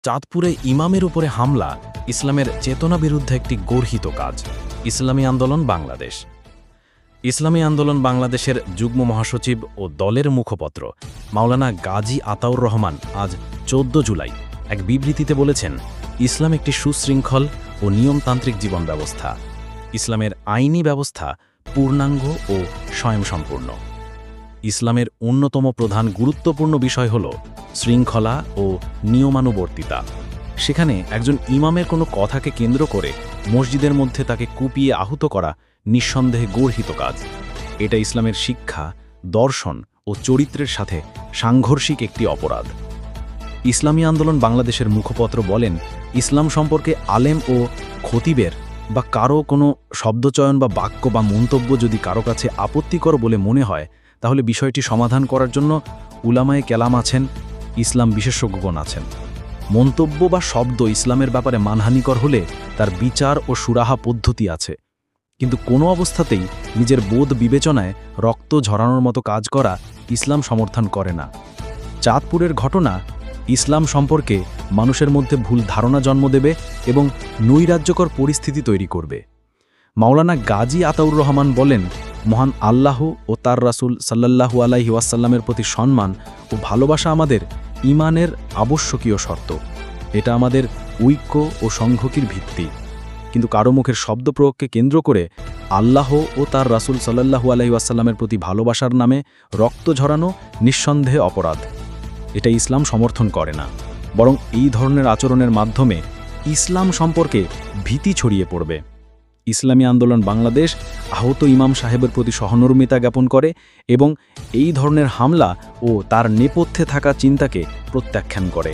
চাঁদপুরে ইমামের উপরে হামলা ইসলামের চেতনা বিরুদ্ধে একটি গর্হিত কাজ। ইসলামী আন্দোলন বাংলাদেশ। ইসলামী আন্দোলন বাংলাদেশের যুগ্ম মহাসচিব ও দলের মুখপত্র মাওলানা গাজী আতাউর রহমান আজ 14 জুলাই এক বিবৃতিতে বলেছেন, ইসলাম একটি সুশৃঙ্খল ও নিয়মতান্ত্রিক জীবন ব্যবস্থা। ইসলামের আইনি ব্যবস্থা পূর্ণাঙ্গ ও স্বয়ংসম্পূর্ণ। ইসলামের অন্যতম প্রধান গুরুত্বপূর্ণ বিষয় হল শৃঙ্খলা ও নিয়মানুবর্তিতা। সেখানে একজন ইমামের কোনো কথাকে কেন্দ্র করে মসজিদের মধ্যে তাকে কুপিয়ে আহত করা নিঃসন্দেহে গর্হিত কাজ। এটা ইসলামের শিক্ষা, দর্শন ও চরিত্রের সাথে সাংঘর্ষিক একটি অপরাধ। ইসলামী আন্দোলন বাংলাদেশের মুখপত্র বলেন, ইসলাম সম্পর্কে আলেম ও খতিবের বা কারো কোনো শব্দচয়ন বা বাক্য বা মন্তব্য যদি কারো কাছে আপত্তিকর বলে মনে হয়, তাহলে বিষয়টি সমাধান করার জন্য উলামায়ে কেলাম আছেন, ইসলাম বিশেষজ্ঞগণ আছেন। মন্তব্য বা শব্দ ইসলামের ব্যাপারে মানহানিকর হলে তার বিচার ও সুরাহা পদ্ধতি আছে, কিন্তু কোনো অবস্থাতেই নিজের বোধ বিবেচনায় রক্ত ঝরানোর মতো কাজ করা ইসলাম সমর্থন করে না। চাঁদপুরের ঘটনা ইসলাম সম্পর্কে মানুষের মধ্যে ভুল ধারণা জন্ম দেবে এবং নৈরাজ্যকর পরিস্থিতি তৈরি করবে। মাওলানা গাজী আতাউর রহমান বলেন, মহান আল্লাহ ও তার রাসূল সাল্লাল্লাহু আলাইহি ওয়াসাল্লামের প্রতি সম্মান ও ভালোবাসা আমাদের ঈমানের আবশ্যকীয় শর্ত। এটা আমাদের ঐক্য ও সংহতির ভিত্তি। কিন্তু কারো মুখের শব্দ প্রয়োগকে কেন্দ্র করে আল্লাহ ও তার রাসূল সাল্লাল্লাহু আলাইহি ওয়াসাল্লামের প্রতি ভালোবাসার নামে রক্ত ঝরানো নিঃসন্দেহে অপরাধ। এটা ইসলাম সমর্থন করে না, বরং এই ধরনের আচরণের মাধ্যমে ইসলাম সম্পর্কে ভীতি ছড়িয়ে পড়বে। ইসলামী আন্দোলন বাংলাদেশ আহত ইমাম সাহেবের প্রতি সহমর্মিতা জ্ঞাপন করে এবং এই ধরনের হামলা ও তার নেপথ্যে থাকা চিন্তাকে প্রত্যাখ্যান করে।